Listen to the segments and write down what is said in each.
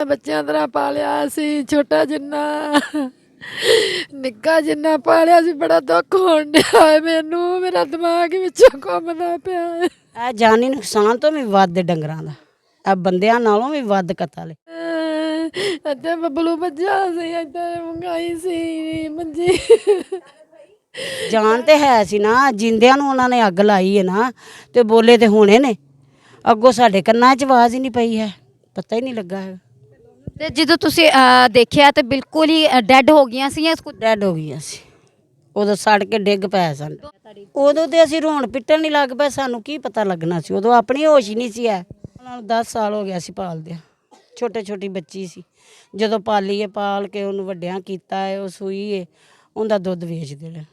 ਬੱਚਿਆਂ ਤਰ੍ਹਾਂ ਪਾਲਿਆ ਸੀ, ਛੋਟਾ ਜਿੰਨਾ ਨਿੱਕਾ ਜਿੰਨਾ ਪਾਲਿਆ ਸੀ। ਬੜਾ ਦੁੱਖ ਹੋਣ ਡਿਆ ਹੈ ਮੈਨੂੰ, ਮੇਰਾ ਦਿਮਾਗ ਵਿੱਚੋਂ ਘੁੰਮਦਾ ਪਿਆ ਹੈ। ਇਹ ਜਾਨੀ ਨੁਕਸਾਨ ਤੋਂ ਵੀ ਵੱਧ ਡੰਗਰਾਂ ਦਾ, ਇਹ ਬੰਦਿਆਂ ਨਾਲੋਂ ਵੀ ਵੱਧ ਕਤਲ ਹੈ। ਇੱਥੇ ਬੱਬਲੂ ਬੱਜਾ ਸੀ, ਇੱਥੇ ਮੰਗਾਈ ਸੀ ਮੰਜੀ। ਜਾਨ ਤੇ ਹੈ ਸੀ ਨਾ, ਜਿੰਦਿਆਂ ਨੂੰ ਉਹਨਾਂ ਨੇ ਅੱਗ ਲਾਈ ਹੈ ਨਾ, ਤੇ ਬੋਲੇ ਤੇ ਹੋਣੇ ਨੇ। ਅੱਗੋਂ ਸਾਡੇ ਕੰਨਾਂ 'ਚ ਆਵਾਜ਼ ਹੀ ਨਹੀਂ ਪਈ ਹੈ, ਪਤਾ ਹੀ ਨਹੀਂ ਲੱਗਾ ਹੈ। ਤੇ ਜਦੋਂ ਤੁਸੀਂ ਦੇਖਿਆ ਤੇ ਬਿਲਕੁਲ ਹੀ ਡੈੱਡ ਹੋ ਗਈਆਂ ਸੀ ਜਾਂ ਡੈਡ ਹੋ ਗਈਆਂ ਸੀ, ਉਦੋਂ ਸੜ ਕੇ ਡਿੱਗ ਪਏ ਸਨ। ਉਦੋਂ ਤੇ ਅਸੀਂ ਰੋਣ ਪਿੱਟਣ ਨਹੀਂ ਲੱਗ ਪਏ, ਸਾਨੂੰ ਕੀ ਪਤਾ ਲੱਗਣਾ ਸੀ, ਉਦੋਂ ਆਪਣੀ ਹੋਸ਼ ਹੀ ਨਹੀਂ ਸੀ ਹੈ। ਉਹਨਾਂ ਨੂੰ 10 ਸਾਲ ਹੋ ਗਿਆ ਸੀ ਪਾਲਦਿਆਂ, ਛੋਟੀ ਬੱਚੀ ਸੀ। ਜਦੋਂ ਪਾਲੀ ਹੈ, ਪਾਲ ਕੇ ਉਹਨੂੰ ਵੱਡਿਆਂ ਕੀਤਾ ਹੈ, ਉਹ ਸੂਈ ਹੈ, ਉਹਦਾ ਦੁੱਧ ਵੇਚਦੇ ਨੇ।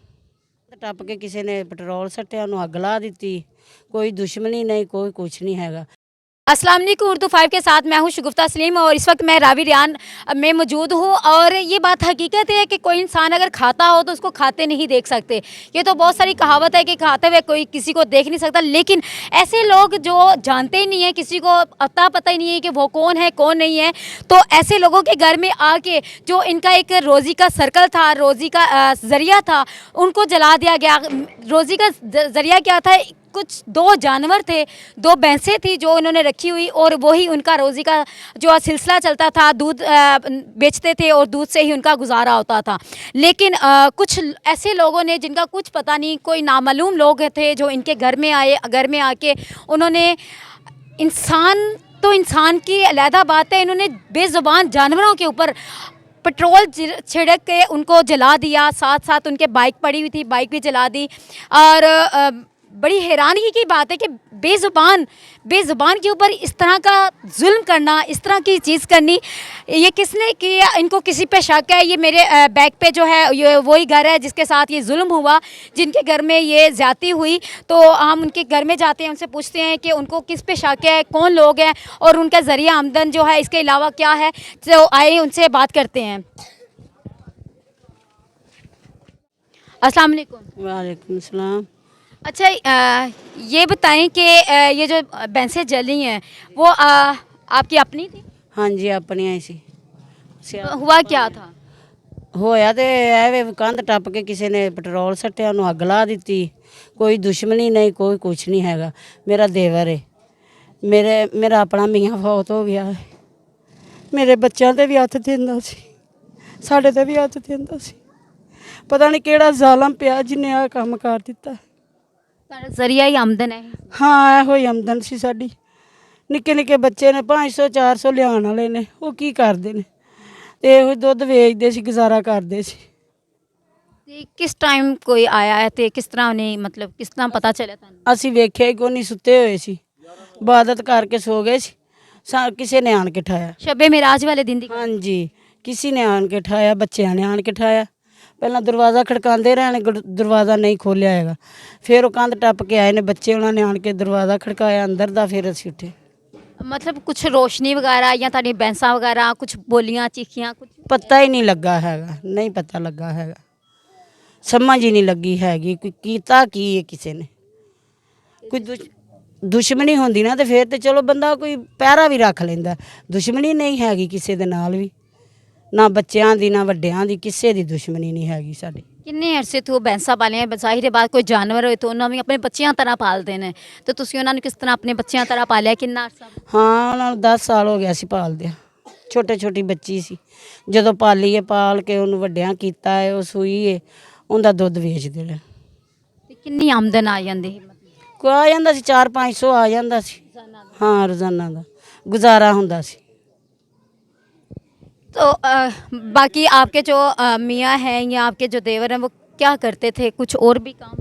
ਟੱਪ ਕੇ ਕਿਸੇ ਨੇ ਪੈਟਰੋਲ ਸੱਟਿਆ, ਉਹਨੂੰ ਅੱਗ ਲਾ ਦਿੱਤੀ। ਕੋਈ ਦੁਸ਼ਮਣੀ नहीं, कोई कुछ नहीं हैगा। अस्सलाम वालेकुम। उर्दू 5 के साथ मैं हूं शगुफ्ता सलीम और इस वक्त मैं रावी रियान में मौजूद हूं। और ये बात हकीकत है कि कोई इंसान अगर खाता हो तो उसको खाते नहीं देख सकते। ये तो बहुत सारी कहावत है कि खाते हुए कोई किसी को देख नहीं सकता, लेकिन ऐसे लोग जो जानते ही नहीं है, किसी को अता पता ही नहीं है कि वो कौन है कौन नहीं है, तो ऐसे लोगों के घर में आके जो इनका एक रोज़ी का सर्कल था, रोज़ी का ज़रिया था, उनको जला दिया गया। रोज़ी का ज़रिया क्या था? कुछ 2 जानवर थे, 2 भैंसें थी जो इन्होंने रखी हुई, और वही उनका रोज़ी का जो सिलसिला चलता था। दूध बेचते थे और दूध से ही उनका गुजारा होता था। लेकिन कुछ ऐसे लोगों ने जिनका कुछ पता नहीं, कोई नामालूम लोग थे जो इनके घर में आए, घर में आके उन्होंने इंसान की अलहदा बात है, इन्होंने बेज़ुबान जानवरों के ऊपर पेट्रोल छिड़क के उनको जला दिया। साथ साथ उनके बाइक पड़ी हुई थी, बाइक भी जला दी। और बड़ी हैरानी की बात है कि बेज़ुबान के ऊपर इस तरह का जुल्म करना, इस तरह की चीज़ करनी, ये किसने किया? इनको किसी पे शक है? ये मेरे बैक पे जो है ये वही घर है जिसके साथ ये जुल्म हुआ, जिनके घर में ये ज़्यादती हुई। तो हम उनके घर में जाते हैं, उनसे पूछते हैं कि उनको किस पे शक है, कौन लोग हैं और उनका ज़रिया आमदन जो है इसके अलावा क्या है। तो आइए उनसे बात करते हैं। अस्सलाम वालेकुम। वालेकुम सलाम। अच्छा, ये बताएं कि ये जो भैंसें जली हैं वो आपकी अपनी थी? हाँ जी, अपनी आई सी। हुआ क्या था? ਹੋਇਆ ਤੇ ਐਵੇਂ ਕੰਧ ਟੱਪ ਕੇ ਕਿਸੇ ਨੇ ਪੈਟਰੋਲ ਸੱਟਿਆ, ਉਹਨੂੰ ਅੱਗ ਲਾ ਦਿੱਤੀ। ਕੋਈ ਦੁਸ਼ਮਣੀ ਨਹੀਂ, ਕੋਈ ਕੁਛ ਨਹੀਂ ਹੈਗਾ। ਮੇਰਾ ਦੇਵਰ ਹੈ, ਮੇਰਾ ਆਪਣਾ ਮੀਆਂ ਫੌਤ ਹੋ ਗਿਆ ਹੈ। ਮੇਰੇ ਬੱਚਿਆਂ ਤੇ ਵੀ ਹੱਥ ਦਿੰਦਾ ਸੀ, ਸਾਡੇ ਤੇ ਵੀ ਹੱਥ ਦਿੰਦਾ ਸੀ। ਪਤਾ ਨਹੀਂ ਕਿਹੜਾ ਜ਼ਾਲਮ ਪਿਆ ਜਿਹਨੇ ਆਹ ਕੰਮ ਕਰ ਦਿੱਤਾ। ਤੁਹਾਡਾ ਜ਼ਰੀਆ ਹੀ ਆਮਦਨ ਹੈ? ਹਾਂ, ਇਹੋ ਹੀ ਆਮਦਨ ਸੀ ਸਾਡੀ। ਨਿੱਕੇ ਨਿੱਕੇ ਬੱਚੇ ਨੇ, 500 400 ਲਿਆਉਣ ਵਾਲੇ ਨੇ, ਉਹ ਕੀ ਕਰਦੇ ਨੇ? ਤੇ ਇਹੋ ਦੁੱਧ ਵੇਚਦੇ ਸੀ, ਗੁਜ਼ਾਰਾ ਕਰਦੇ ਸੀ। ਤੇ ਕਿਸ ਟਾਈਮ ਕੋਈ ਆਇਆ ਹੈ ਤੇ ਕਿਸ ਤਰ੍ਹਾਂ ਉਹਨੇ ਮਤਲਬ ਕਿਸ ਤਰ੍ਹਾਂ ਪਤਾ ਚੱਲਿਆ ਤੁਹਾਨੂੰ? ਅਸੀਂ ਵੇਖਿਆ ਹੀ ਕੋਈ ਨਹੀਂ, ਸੁੱਤੇ ਹੋਏ ਸੀ, ਇਬਾਦਤ ਕਰਕੇ ਸੋ ਗਏ ਸੀ। ਕਿਸੇ ਨੇ ਆਣ ਕੇ ਠਾਇਆ। ਸ਼ਬੇ ਮਿਰਾਜ ਵਾਲੇ ਦਿਨ ਦੀ? ਹਾਂਜੀ, ਕਿਸੇ ਨੇ ਆਣ ਕੇ ਠਾਇਆ, ਬੱਚਿਆਂ ਨੇ ਆਣ ਕੇ ਠਾਇਆ। ਪਹਿਲਾਂ ਦਰਵਾਜ਼ਾ ਖੜਕਾਉਂਦੇ ਰਹੇ ਨੇ, ਦਰਵਾਜ਼ਾ ਨਹੀਂ ਖੋਲ੍ਹਿਆ ਹੈਗਾ। ਫਿਰ ਉਹ ਕੰਧ ਟੱਪ ਕੇ ਆਏ ਨੇ ਬੱਚੇ, ਉਹਨਾਂ ਨੇ ਆਣ ਕੇ ਦਰਵਾਜ਼ਾ ਖੜਕਾਇਆ ਅੰਦਰ ਦਾ, ਫਿਰ ਅਸੀਂ ਉੱਠੇ। मतलब कुछ रोशनी वगैरह या ਤੁਹਾਡੀ भैंसा वगैरह कुछ बोलियां चीखियां कुछ? ਪਤਾ ਹੀ ਨਹੀਂ ਲੱਗਾ ਹੈਗਾ, ਨਹੀਂ ਪਤਾ ਲੱਗਾ ਹੈਗਾ, ਸਮਝ ਹੀ ਨਹੀਂ ਲੱਗੀ ਹੈਗੀ ਕੋਈ ਕੀਤਾ ਕੀ ਹੈ ਕਿਸੇ ਨੇ। ਕੋਈ ਦੁਸ਼ਮਣੀ ਹੁੰਦੀ ਨਾ ਤੇ ਫਿਰ ਤੇ ਚਲੋ ਬੰਦਾ ਕੋਈ ਪਹਿਰਾ ਵੀ ਰੱਖ ਲੈਂਦਾ। ਦੁਸ਼ਮਣੀ ਨਹੀਂ ਹੈਗੀ ਕਿਸੇ ਦੇ ਨਾਲ ਵੀ, ਨਾ ਬੱਚਿਆਂ ਦੀ ਨਾ ਵੱਡਿਆਂ ਦੀ, ਕਿਸੇ ਦੀ ਦੁਸ਼ਮਣੀ ਨਹੀਂ ਹੈਗੀ ਸਾਡੀ। ਕਿੰਨੇ ਅਰਸੇ ਤੋਂ ਭੈਂਸਾਂ ਪਾਲੀਆਂ? ਜ਼ਾਹਿਰ ਬਾਤ ਕੋਈ ਜਾਨਵਰ ਹੋਏ ਤਾਂ ਉਹਨਾਂ ਨੂੰ ਆਪਣੇ ਬੱਚਿਆਂ ਤਰ੍ਹਾਂ ਪਾਲਦੇ ਨੇ, ਤੇ ਤੁਸੀਂ ਉਹਨਾਂ ਨੂੰ ਕਿਸ ਤਰ੍ਹਾਂ ਆਪਣੇ ਬੱਚਿਆਂ ਤਰ੍ਹਾਂ ਪਾਲਿਆ? ਕਿੰਨਾ ਅਰਸਾ? ਹਾਂ, ਉਹਨਾਂ ਨੂੰ 10 ਸਾਲ ਹੋ ਗਿਆ ਸੀ ਪਾਲਦਿਆਂ, ਛੋਟੀ ਬੱਚੀ ਸੀ। ਜਦੋਂ ਪਾਲੀ ਹੈ, ਪਾਲ ਕੇ ਉਹਨੂੰ ਵੱਡਿਆਂ ਕੀਤਾ ਹੈ, ਉਹ ਸੂਈ ਹੈ, ਉਹਦਾ ਦੁੱਧ ਵੇਚਦੇ ਨੇ। ਤੇ ਕਿੰਨੀ ਆਮਦਨ ਆ ਜਾਂਦੀ? ਕੋਈ ਆ ਜਾਂਦਾ ਸੀ 400-500 ਆ ਜਾਂਦਾ ਸੀ। ਹਾਂ, ਰੋਜ਼ਾਨਾ ਦਾ ਗੁਜ਼ਾਰਾ ਹੁੰਦਾ ਸੀ। तो बाकी आपके जो मियाँ हैं या आपके जो देवर हैं वो क्या करते थे? कुछ और भी काम?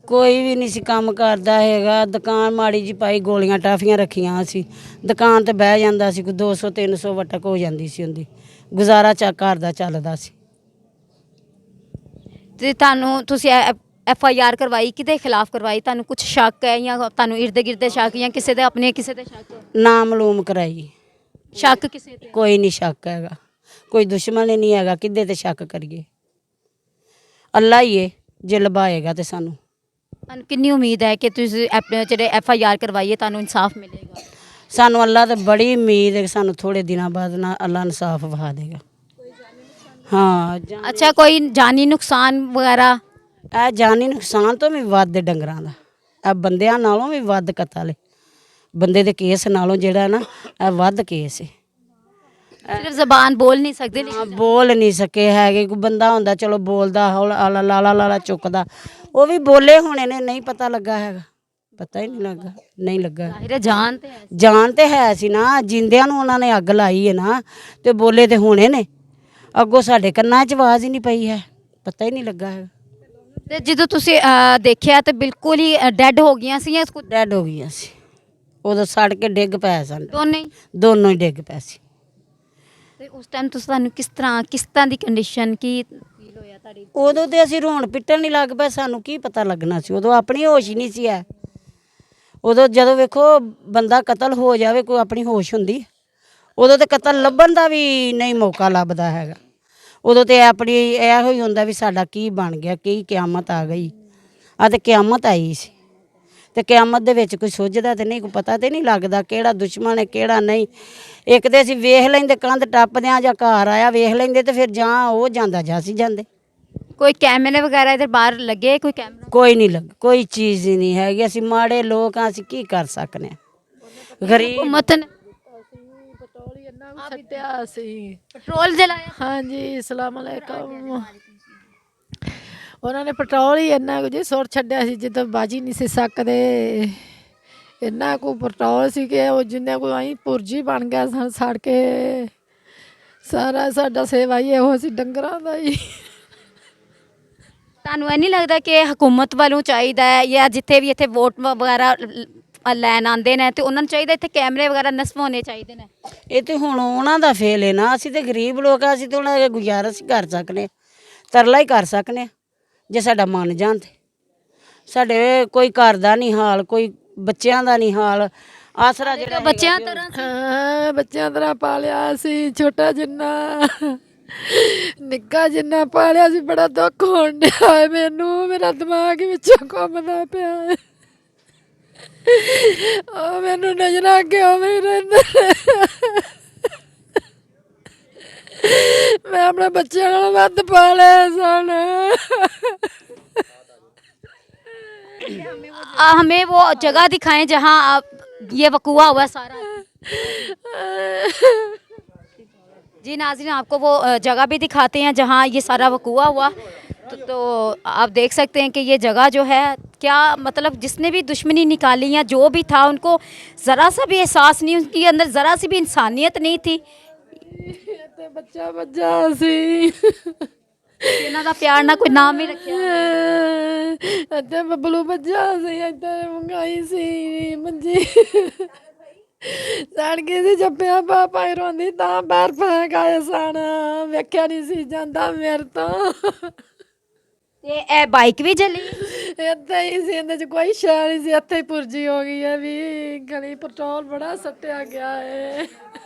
ਕੋਈ ਵੀ ਨਹੀਂ ਸੀ ਕੰਮ ਕਰਦਾ ਹੈਗਾ। ਦੁਕਾਨ ਮਾੜੀ ਜੀ ਪਾਈ, ਗੋਲੀਆਂ ਟਾਫੀਆਂ ਰੱਖੀਆਂ ਸੀ, ਦੁਕਾਨ ਤੇ ਬਹਿ ਜਾਂਦਾ ਸੀ। ਕੋਈ 200-300 ਵਟਕ ਹੋ ਜਾਂਦੀ ਸੀ ਉਹਦੀ, ਗੁਜ਼ਾਰਾ ਘਰ ਦਾ ਚੱਲਦਾ ਸੀ। ਤੇ ਤੁਹਾਨੂੰ ਤੁਸੀਂ FIR ਕਰਵਾਈ, ਕਿਹਦੇ ਖਿਲਾਫ ਕਰਵਾਈ? ਤੁਹਾਨੂੰ ਕੁਝ ਸ਼ੱਕ ਹੈ ਜਾਂ ਤੁਹਾਨੂੰ ਇਰਦ ਗਿਰਦ ਸ਼ੱਕ ਜਾਂ ਕਿਸੇ ਦੇ ਆਪਣੇ ਕਿਸੇ ਦੇ ਸ਼ੱਕ? ਨਾ ਮਾਲੂਮ ਕਰਾਈ। ਸ਼ੱਕ ਕਿਸੇ ਤੇ? ਕੋਈ ਨਹੀਂ ਸ਼ੱਕ ਹੈਗਾ, ਕੋਈ ਦੁਸ਼ਮਣ ਹੀ ਨਹੀਂ ਹੈਗਾ, ਕਿੱਦੇ ਤੇ ਸ਼ੱਕ ਕਰੀਏ? ਅੱਲਾ ਹੀ ਹੈ ਜੇ ਲਭਾਏਗਾ ਤੇ ਸਾਨੂੰ। ਤੁਹਾਨੂੰ ਕਿੰਨੀ ਉਮੀਦ ਹੈ ਕਿ ਤੁਸੀਂ ਆਪਣੇ ਜਿਹੜੇ FIR ਕਰਵਾਈਏ ਤੁਹਾਨੂੰ ਇਨਸਾਫ ਮਿਲੇਗਾ? ਸਾਨੂੰ ਅੱਲਾ ਤੇ ਬੜੀ ਉਮੀਦ ਹੈ ਕਿ ਸਾਨੂੰ ਥੋੜੇ ਦਿਨਾਂ ਬਾਅਦ ਨਾ ਅੱਲਾ ਇਨਸਾਫ ਵਹਾ ਦੇਗਾ। ਹਾਂ अच्छा कोई जानी नुकसान वगैरह? ਇਹ ਜਾਨੀ ਨੁਕਸਾਨ ਤੋਂ ਵੀ ਵੱਧ ਡੰਗਰਾਂ ਦਾ, ਇਹ ਬੰਦਿਆਂ ਨਾਲੋਂ ਵੀ ਵੱਧ ਕਤਲ ਹੈ। ਬੰਦੇ ਦੇ ਕੇਸ ਨਾਲੋਂ ਜਿਹੜਾ ਨਾ ਇਹ ਵੱਧ ਕੇਸ ਹੈ। सिर्फ जबान बोल नहीं सकते ਹਾਂ, ਬੋਲ ਨਹੀਂ ਸਕੇ ਹੈਗੇ। ਕੋਈ ਬੰਦਾ ਹੁੰਦਾ ਚਲੋ ਬੋਲਦਾ ਹੌਲਾ ਲਾਲਾ ਲਾਲਾ ਚੁੱਕਦਾ, ਉਹ ਵੀ ਬੋਲੇ ਹੋਣੇ ਨੇ, ਨਹੀਂ ਪਤਾ ਲੱਗਾ ਹੈਗਾ, ਪਤਾ ਹੀ ਨਹੀਂ ਲੱਗਾ, ਨਹੀਂ ਲੱਗਾ। जाहिर है जान ते है। ਜਾਨ ਤੇ ਹੈ ਸੀ ਨਾ, ਜਿੰਦਿਆਂ ਨੂੰ ਉਹਨਾਂ ਨੇ ਅੱਗ ਲਾਈ ਹੈ ਨਾ, ਤੇ ਬੋਲੇ ਤੇ ਹੋਣੇ ਨੇ। ਅੱਗੋਂ ਸਾਡੇ ਕੰਨਾਂ 'ਚ ਆਵਾਜ਼ ਹੀ ਨਹੀਂ ਪਈ ਹੈ, ਪਤਾ ਹੀ ਨਹੀਂ ਲੱਗਾ ਹੈਗਾ। ਤੇ ਜਦੋਂ ਤੁਸੀਂ ਦੇਖਿਆ ਤੇ ਬਿਲਕੁਲ ਹੀ ਡੈੱਡ ਹੋ ਗਈਆਂ ਸੀ ਇਸ ਕੁੱਤੇ ਡੈਡ ਹੋ ਗਈਆਂ ਸੀ, ਉਦੋਂ ਸੜ ਕੇ ਡਿੱਗ ਪਏ ਸਨ, ਦੋਨੇ ਹੀ? ਦੋਨੋਂ ਹੀ ਡਿੱਗ ਪਏ ਸੀ। ਤੇ ਉਸ ਟਾਈਮ ਤੁਹਾਨੂੰ ਕਿਸ ਤਰ੍ਹਾਂ ਦੀ ਕੰਡੀਸ਼ਨ ਕੀ ਫੀਲ ਹੋਇਆ ਤੁਹਾਡੀ? ਉਦੋਂ ਤੇ ਅਸੀਂ ਰੋਣ ਪਿੱਟਣ ਨਹੀਂ ਲੱਗ ਪਏ, ਸਾਨੂੰ ਕੀ ਪਤਾ ਲੱਗਣਾ ਸੀ, ਉਦੋਂ ਆਪਣੀ ਹੋਸ਼ ਹੀ ਨਹੀਂ ਸੀ ਹੈ। ਉਦੋਂ ਜਦੋਂ ਵੇਖੋ ਬੰਦਾ ਕਤਲ ਹੋ ਜਾਵੇ ਕੋਈ ਆਪਣੀ ਹੋਸ਼ ਹੁੰਦੀ, ਉਦੋਂ ਤੇ ਕਤਲ ਲੱਭਣ ਦਾ ਵੀ ਨਹੀਂ ਮੌਕਾ ਲੱਭਦਾ ਹੈਗਾ। ਉਦੋਂ ਤੇ ਆਪਣੀ ਇਹੋ ਹੀ ਹੁੰਦਾ ਵੀ ਸਾਡਾ ਕੀ ਬਣ ਗਿਆ, ਕੀ ਕਿਆਮਤ ਆ ਗਈ। ਆ ਤੇ ਕਿਆਮਤ ਆਈ ਸੀ, ਤੇ ਕਿਆਮਤ ਦੇ ਵਿੱਚ ਕੋਈ ਸੁੱਝਦਾ ਤੇ ਨਹੀਂ, ਕੋਈ ਪਤਾ ਤੇ ਨਹੀਂ ਲੱਗਦਾ ਕਿਹੜਾ ਦੁਸ਼ਮਣ ਹੈ ਕਿਹੜਾ ਨਹੀਂ। ਇੱਕ ਤੇ ਅਸੀਂ ਵੇਖ ਲੈਂਦੇ ਕੰਧ ਟੱਪਦਿਆਂ ਜਾਂ ਘਰ ਆਇਆ ਵੇਖ ਲੈਂਦੇ, ਤੇ ਫਿਰ ਜਾਂ ਉਹ ਜਾਂਦਾ ਜਾਂ ਅਸੀਂ ਜਾਂਦੇ। ਕੋਈ ਕੈਮਰੇ ਵਗੈਰਾ ਇਧਰ ਬਾਹਰ ਲੱਗੇ? ਕੋਈ ਕੈਮਰਾ ਕੋਈ ਨਹੀਂ ਲੱਗ, ਕੋਈ ਚੀਜ਼ ਹੀ ਨਹੀਂ ਹੈਗੀ। ਅਸੀਂ ਮਾੜੇ ਲੋਕ ਹਾਂ, ਅਸੀਂ ਕੀ ਕਰ ਸਕਨੇ ਹਾਂ। ਗਰੀਬ हुकूमत ने ਪੈਟਰੋਲ ਹੀ ਇੰਨਾ ਕੁ ਸੱਟਿਆ ਸੀ। पेट्रोल जलाया? ਹਾਂਜੀ, ਅਸਲਾਮ ਅਲੈਕਮ। ਉਹਨਾਂ ਨੇ ਪੈਟਰੋਲ ਹੀ ਇੰਨਾ ਕੁ ਜੀ ਸੁੱਟ ਛੱਡਿਆ ਸੀ ਜਿੱਦਾਂ ਬਾਜੀ ਨਹੀਂ ਸੀ ਸਕਦੇ। ਇੰਨਾ ਕੁ ਪੈਟਰੋਲ ਸੀ ਕਿ ਉਹ ਜਿੰਨਾ ਕੋਈ ਆਈ ਪੁਰਜੀ ਬਣ ਗਿਆ ਸੜ ਕੇ। ਸਾਰਾ ਸਾਡਾ ਸੇਵਾ ਹੀ ਇਹੋ ਸੀ ਡੰਗਰਾਂ ਦਾ ਹੀ। ਤੁਹਾਨੂੰ ਇਹ ਨਹੀਂ ਲੱਗਦਾ ਕਿ ਹਕੂਮਤ ਵੱਲੋਂ ਚਾਹੀਦਾ ਹੈ ਜਾਂ ਜਿੱਥੇ ਵੀ ਇੱਥੇ ਵੋਟ ਵਗੈਰਾ ਲੈਣ ਆਉਂਦੇ ਨੇ ਤੇ ਉਹਨਾਂ ਨੂੰ ਚਾਹੀਦਾ ਇੱਥੇ ਕੈਮਰੇ ਵਗੈਰਾ ਨਸਬ ਹੋਣੇ ਚਾਹੀਦੇ ਨੇ? ਇਹ ਤੇ ਹੁਣ ਉਹਨਾਂ ਦਾ ਫੇਲ ਹੈ ਨਾ। ਅਸੀਂ ਤੇ ਗਰੀਬ ਲੋਕ ਆ, ਅਸੀਂ ਤੇ ਉਹਨਾਂ ਦੇ ਗੁਜ਼ਾਰਿਸ਼ ਹੀ ਕਰ ਸਕਨੇ, ਤਰਲਾ ਹੀ ਕਰ ਸਕਨੇ ਜੇ ਸਾਡਾ ਮੰਨ ਜਾਣ ਤੇ। ਸਾਡੇ ਕੋਈ ਘਰ ਦਾ ਨਹੀਂ ਹਾਲ, ਕੋਈ ਬੱਚਿਆਂ ਦਾ ਨਹੀਂ ਹਾਲ। ਆਸਰਾ ਜਿਹੜਾ ਬੱਚਿਆਂ ਤਰ੍ਹਾਂ ਹਾਂ, ਬੱਚਿਆਂ ਤਰ੍ਹਾਂ ਪਾਲਿਆ ਸੀ, ਛੋਟਾ ਜਿੰਨਾ ਨਿੱਕਾ ਜਿੰਨਾ ਪਾਲਿਆ ਸੀ। ਬੜਾ ਦੁੱਖ ਹੋਣ ਡਿਆ ਹੈ ਮੈਨੂੰ, ਮੇਰਾ ਦਿਮਾਗ ਹੀ ਵਿੱਚੋਂ ਘੁੰਮਦਾ ਪਿਆ ਹੈ। ਉਹ ਮੈਨੂੰ ਨਜ਼ਰਾਂ ਅੱਗੇ ਉਵੇਂ ਹੀ ਰਹਿੰਦੇ। ਮੈਂ ਆਪਣੇ ਬੱਚਿਆਂ ਨਾਲੋਂ ਵੱਧ ਪਾਲਿਆ ਸਨ। हमें वो जगह दिखाएं जहाँ आप ये वकूआ हुआ सारा। जी नाज़रीन, आपको वो जगह भी दिखाते हैं जहाँ ये सारा वकूआ हुआ। तो आप देख सकते हैं कि ये जगह जो है, क्या मतलब जिसने भी दुश्मनी निकाली या जो भी था उनको ज़रा सा भी एहसास नहीं, उनके अंदर ज़रा सी भी इंसानियत नहीं थी। ਤੇ ਬੱਚਾ ਬੱਚਾ ਸੀ, ਇਹਨਾਂ ਦਾ ਪਿਆਰ ਨਾ ਕੋਈ ਨਾਮ ਹੀ ਰੱਖਿਆ। ਇੱਥੇ ਬੱਬਲੂ ਬੱਚਾ ਸੀ, ਇੱਥੇ ਮੰਗਾਈ ਸੀ ਮੰਜੀ ਸੜ ਗਈ ਸੀ। ਜੱਪਿਆ ਪਾਪਾ ਹੀ ਰੋਂਦੀ ਤਾਂ ਬਾਹਰ ਫੈਂਕ ਆਏ ਸਨ, ਵੇਖਿਆ ਨਹੀਂ ਸੀ ਜਾਂਦਾ ਮੇਰੇ ਤੋਂ। ਤੇ ਇਹ ਬਾਈਕ ਵੀ ਜਲੀ? ਇੱਥੇ ਹੀ ਸੀ, ਇਹਦੇ 'ਚ ਕੋਈ ਸ਼ੈ ਨਹੀਂ ਸੀ। ਇੱਥੇ ਹੀ ਪੁਰਜੀ ਹੋ ਗਈ ਹੈ ਵੀ ਗਲੀ। ਪੈਟਰੋਲ ਬੜਾ ਸੱਟਿਆ ਗਿਆ ਹੈ।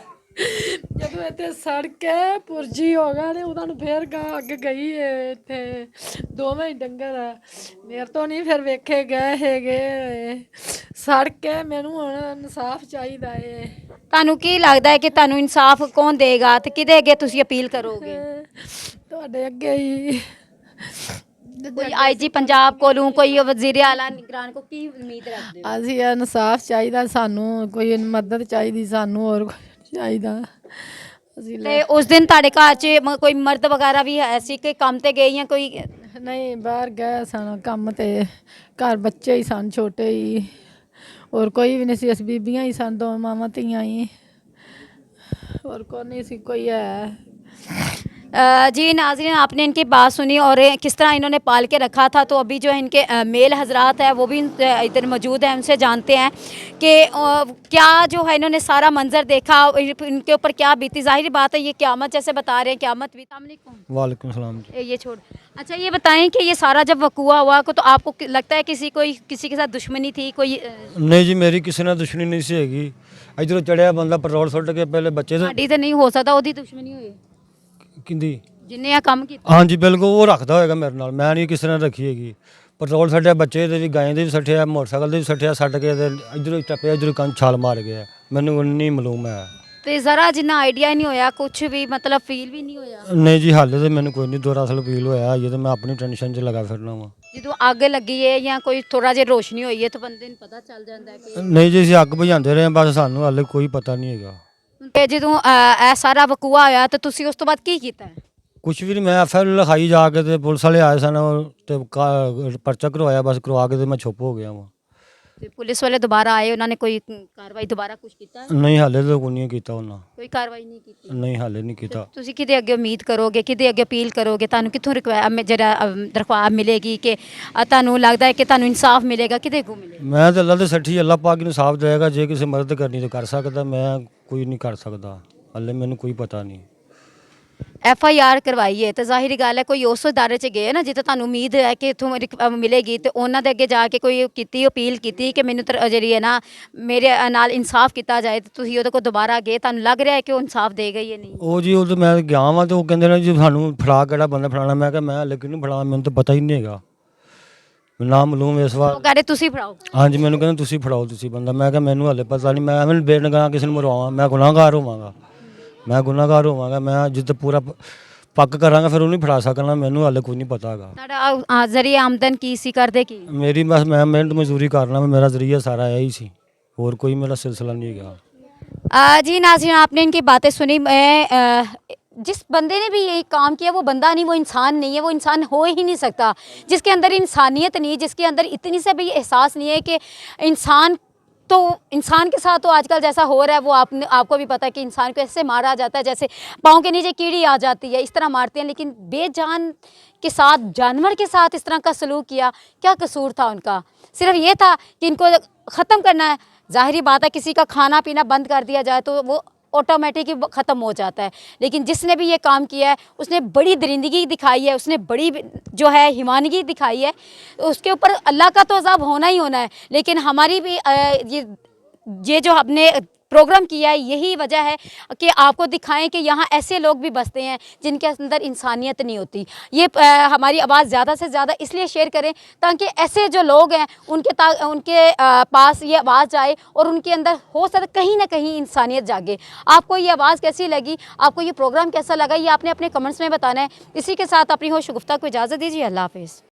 ਜਦੋਂ ਇੱਥੇ ਸੜ ਕੇ ਪੁਰਜੀ ਹੋ ਗਿਆ ਨੇ ਉਹਨਾਂ ਨੂੰ ਫੇਰ ਅੱਗ ਗਈ ਹੈ। ਇੱਥੇ ਦੋਵੇਂ ਹੀ ਡੰਗਰ ਮੇਰੇ ਤੋਂ ਨਹੀਂ ਫਿਰ ਵੇਖੇ ਗਏ ਹੈਗੇ। ਸੜ ਕੇ ਮੈਨੂੰ ਹੁਣ ਇਨਸਾਫ ਚਾਹੀਦਾ ਹੈ। ਤੁਹਾਨੂੰ ਕੀ ਲੱਗਦਾ ਹੈ ਕਿ ਤੁਹਾਨੂੰ ਇਨਸਾਫ ਕੌਣ ਦੇਗਾ ਤੇ ਕਿਹਦੇ ਅੱਗੇ ਤੁਸੀਂ ਅਪੀਲ ਕਰੋਗੇ? ਤੁਹਾਡੇ ਅੱਗੇ ਹੀ। ਕੋਈ ਆਈਜੀ ਪੰਜਾਬ ਕੋਲੋਂ, ਕੋਈ ਵਜ਼ੀਰ ਆਲਾ ਨਿਗਰਾਨ ਕੋ ਕੀ ਉਮੀਦ ਰੱਖਦੇ ਹੋ? ਅਸੀਂ ਇਨਸਾਫ ਚਾਹੀਦਾ, ਸਾਨੂੰ ਕੋਈ ਮਦਦ ਚਾਹੀਦੀ, ਸਾਨੂੰ ਹੋਰ ਕੁਛ ਚਾਹੀਦਾ। ਅਸੀਂ ਤੇ ਉਸ ਦਿਨ ਤੁਹਾਡੇ ਘਰ 'ਚ ਕੋਈ ਮਰਦ ਵਗੈਰਾ ਵੀ ਹੈ ਸੀ ਕਿ ਕੰਮ ਤੇ ਗਏ ਜਾਂ ਕੋਈ? ਨਹੀਂ, ਬਾਹਰ ਗਏ ਸਨ ਕੰਮ ਤੇ। ਘਰ ਬੱਚੇ ਹੀ ਸਨ ਛੋਟੇ ਹੀ, ਹੋਰ ਕੋਈ ਵੀ ਨਹੀਂ ਸੀ। ਅਸੀਂ ਬੀਬੀਆਂ ਹੀ ਸਨ, ਦੋ ਮਾਵਾਂ ਧੀਆਂ ਹੀ, और कौन नहीं सी कोई है। जी नाज़रीन, आपने इनकी बात सुनी और किस तरह इन्होंने पाल के रखा था। तो अभी जो है इनके मेल हजरात है वो भी इधर मौजूद हैं, उनसे जानते हैं कि क्या जो है इन्होंने सारा मंजर देखा, इनके ऊपर क्या बीती। ज़ाहिर बात है ये क़यामत जैसे बता रहे हैं, क़यामत भी। वालेकुम सलाम। ये छोड़, अच्छा ये बताएं कि ये सारा जब वकूआ हुआ तो आपको लगता है किसी के साथ दुश्मनी थी कोई? नहीं जी, मेरी किसी ने दुश्मनी नहीं सी हैगी। इधरों चढ़िया बंदा पेट्रोल सुट के पहले बच्चे साड़ी तो नहीं हो सकता ओदी दुश्मनी होई किंदी जिन्हें आ काम की। हाँ जी बिल्कुल, वो रखता होएगा मेरे नाल, मैं नहीं किसी ने रखी हैगी। पेट्रोल सट्टिया, बच्चे दे भी, गाय दे भी सट्टिया, मोटरसाइकिल दे भी सट्टिया, सट के इधरों टप्पे, इधरों कंन छाल मार गया। ਮੈਨੂੰ ਨਹੀਂ ਮਾਲੂਮ ਹੈ। ਤੇ ਜ਼ਰਾ ਜਿੰਨਾ ਆਈਡੀਆ ਨਹੀਂ ਹੋਇਆ, ਕੁਝ ਵੀ ਮਤਲਬ ਫੀਲ ਵੀ ਨਹੀਂ ਹੋਇਆ? ਨਹੀਂ ਜੀ, ਹਾਲੇ ਤੇ ਮੈਨੂੰ ਕੋਈ ਨਹੀਂ ਦਰਅਸਲ ਫੀਲ ਹੋਇਆ, ਇਹ ਤਾਂ ਮੈਂ ਆਪਣੀ ਟੈਨਸ਼ਨ 'ਚ ਲਗਾ ਫਿਰਨਾ ਵਾਂ। ਜਦੋਂ ਅੱਗ ਲੱਗੀ ਹੈ ਜਾਂ ਕੋਈ ਥੋੜਾ ਜਿਹਾ ਰੋਸ਼ਨੀ ਹੋਈ ਹੈ ਤਾਂ ਬੰਦੇ ਨੂੰ ਪਤਾ ਚੱਲ ਜਾਂਦਾ ਹੈ ਕਿ ਨਹੀਂ ਜੀ, ਅਸੀਂ ਅੱਗ ਬੁਝਾਉਂਦੇ ਰਹੇ ਹਾਂ, ਬਸ ਸਾਨੂੰ ਹਾਲੇ ਕੋਈ ਪਤਾ ਨਹੀਂ ਹੈਗਾ। ਤੇ ਜਦੋਂ ਇਹ ਸਾਰਾ ਵਕੂਆ ਹੋਇਆ ਤਾਂ ਤੁਸੀਂ ਉਸ ਤੋਂ ਬਾਅਦ ਕੀ ਕੀਤਾ ਹੈ? ਕੁਛ ਵੀ ਨਹੀਂ, ਮੈਂ ਐਫ ਆਈ ਆਰ ਲਿਖਾਈ ਜਾ ਕੇ, ਤੇ ਪੁਲਿਸ ਵਾਲੇ ਆਏ ਸਨ ਤੇ ਪਰਚਾ ਕਰਵਾਇਆ, ਬਸ ਕਰਵਾ ਕੇ ਤੇ ਮੈਂ ਚੁੱਪ ਹੋ ਗਿਆ ਵਾਂ। ਤੇ ਪੁਲਿਸ ਵਾਲੇ ਦੁਬਾਰਾ ਆਏ, ਉਹਨਾਂ ਨੇ ਕੋਈ ਕਾਰਵਾਈ ਦੁਬਾਰਾ ਕੁਝ ਕੀਤਾ ਹੈ? ਨਹੀਂ, ਹਾਲੇ ਤਾਂ ਕੋਈ ਨਹੀਂ ਕੀਤਾ ਉਹਨਾਂ। ਕੋਈ ਕਾਰਵਾਈ ਨਹੀਂ ਕੀਤੀ? ਨਹੀਂ, ਹਾਲੇ ਨਹੀਂ ਕੀਤਾ। ਤੁਸੀਂ ਕਿਹਦੇ ਅੱਗੇ ਉਮੀਦ ਕਰੋਗੇ, ਕਿਹਦੇ ਅੱਗੇ ਅਪੀਲ ਕਰੋਗੇ? ਤੁਹਾਨੂੰ ਕਿੱਥੋਂ ਜਿਹੜਾ ਦਰਖਾਸਤ ਮਿਲੇਗੀ ਕਿ ਤੁਹਾਨੂੰ ਲੱਗਦਾ ਹੈ ਕਿ ਤੁਹਾਨੂੰ ਇਨਸਾਫ ਮਿਲੇਗਾ, ਕਿਹਦੇ ਕੋਲ ਮਿਲੇਗਾ? ਮੈਂ ਤਾਂ ਅੱਲਾ ਦੇ ਸੱਠੀ, ਅੱਲਾ ਪਾਕ ਨੂੰ ਸਾਫ ਦੇਗਾ, ਜੇ ਕਿਸੇ ਮਦਦ ਕਰਨੀ ਤਾਂ ਕਰ ਸਕਦਾ, ਮੈਂ ਕੋਈ ਨਹੀਂ ਕਰ ਸਕਦਾ, ਹਾਲੇ ਮੈਨੂੰ ਕੋਈ ਪਤਾ ਨਹੀਂ। FIR ਕਰਵਾਈ ਹੈ ਤਾਂ ਜ਼ਾਹਿਰੀ ਗੱਲ ਹੈ ਕੋਈ ਉਸ ਅਦਾਰੇ 'ਚ ਗਏ ਨਾ ਜਿੱਥੇ ਤੁਹਾਨੂੰ ਉਮੀਦ ਹੈ ਕਿ ਇੱਥੋਂ ਮਿਲੇਗੀ, ਤੇ ਉਹਨਾਂ ਦੇ ਅੱਗੇ ਜਾ ਕੇ ਕੋਈ ਕੀਤੀ ਅਪੀਲ ਕੀਤੀ ਕਿ ਮੈਨੂੰ ਜਿਹੜੀ ਹੈ ਨਾ ਮੇਰੇ ਨਾਲ ਇਨਸਾਫ ਕੀਤਾ ਜਾਏ, ਤੇ ਤੁਸੀਂ ਉਹਦੇ ਕੋਲ ਦੁਬਾਰਾ ਗਏ, ਤੁਹਾਨੂੰ ਲੱਗ ਰਿਹਾ ਹੈ ਕਿ ਉਹ ਇਨਸਾਫ ਦੇਗਾ ਹੀ ਨਹੀਂ? ਉਹ ਜੀ, ਉਹ ਤਾਂ ਮੈਂ ਗਿਆ ਵਾਂ ਤੇ ਉਹ ਕਹਿੰਦੇ ਨੇ ਜੀ ਸਾਨੂੰ ਫੜਾ, ਕਿਹੜਾ ਬੰਦਾ ਫੜਾਣਾ। ਮੈਂ ਕਿਹਾ ਮੈਂ ਹਾਲੇ ਕਿਹਨੂੰ ਫੜਾ, ਮੈਨੂੰ ਤਾਂ ਪਤਾ ਹੀ ਨਹੀਂ ਹੈਗਾ, ਨਾ ਮਾਲੂਮ ਇਸ ਵਾਰ। ਉਹ ਕਹਿੰਦੇ ਤੁਸੀਂ ਫੜਾਓ? ਹਾਂਜੀ, ਮੈਨੂੰ ਕਹਿੰਦੇ ਤੁਸੀਂ ਫੜਾਓ ਤੁਸੀਂ ਬੰਦਾ। ਮੈਂ ਕਿਹਾ ਮੈਨੂੰ ਹਾਲੇ ਪਤਾ ਨਹੀਂ, ਮੈਂ ਐਵੇਂ ਬੇਨਕਾਮ ਕਿਸੇ ਨੂੰ ਮਰਵਾਵਾਂ, ਮੈਂ ਗੁਨਾਹਗਾਰ ਹੋਵਾਂਗਾ, ਮੈਂ ਜਿੱਦ ਪੂਰਾ ਪੱਕ ਕਰਾਂਗਾ ਫਿਰ ਉਹਨੂੰ ਫੜਾ ਸਕਣਾ, ਮੈਨੂੰ ਹਾਲੇ ਕੋਈ ਨਹੀਂ ਪਤਾ ਹੈਗਾ। ਤੁਹਾਡਾ ਜ਼ਰੀਆ ਆਮਦਨ ਕੀ ਸੀ, ਕਰਦੇ ਕੀ? ਮੇਰੀ ਬਸ ਮੈਂ ਮਿਹਨਤ ਮਜ਼ਦੂਰੀ ਕਰਨਾ, ਮੇਰਾ ਜ਼ਰੀਆ ਸਾਰਾ ਇਹੀ ਸੀ, ਹੋਰ ਕੋਈ ਮੇਰਾ सिलसिला नहीं गया। जी नाज़रीन, आपने इनकी बातें सुनी। मैं जिस बंदे ने भी यही काम किया वो बंदा नहीं, वो इंसान नहीं है, वो इंसान हो ही नहीं सकता जिसके अंदर इंसानियत नहीं है, जिसके अंदर इतनी से भी एहसास नहीं है कि इंसान के साथ तो आजकल जैसा हो रहा है वो आपको भी पता है कि इंसान को ऐसे मारा जाता है जैसे पाँव के नीचे कीड़ी आ जाती है, इस तरह मारते हैं। लेकिन बेजान के साथ, जानवर के साथ इस तरह का सलूक किया, क्या कसूर था उनका? सिर्फ ये था कि इनको ख़त्म करना है। ज़ाहिरी बात है किसी का खाना पीना बंद कर दिया जाए तो वो ऑटोमेटिक ही ख़त्म हो जाता है, लेकिन जिसने भी ये काम किया है उसने बड़ी दरिंदगी दिखाई है, उसने बड़ी जो है हिमानगी दिखाई है। उसके ऊपर अल्लाह का तो अज़ाब होना ही होना है, लेकिन हमारी भी ये जो हमने प्रोग्राम किया है यही वजह है कि आपको दिखाएं कि यहाँ ऐसे लोग भी बसते हैं जिनके अंदर इंसानियत नहीं होती। ये हमारी आवाज़ ज़्यादा से ज़्यादा इसलिए शेयर करें ताकि ऐसे जो लोग हैं उनके पास ये आवाज़ आए और उनके अंदर हो सकता कहीं ना कहीं इंसानियत जागे। आपको ये आवाज़ कैसी लगी, आपको ये प्रोग्राम कैसा लगा, ये आपने अपने कमेंट्स में बताना है। इसी के साथ अपनी होश गुफ्ता को इजाज़त दीजिए। अल्लाह हाफ़िज़।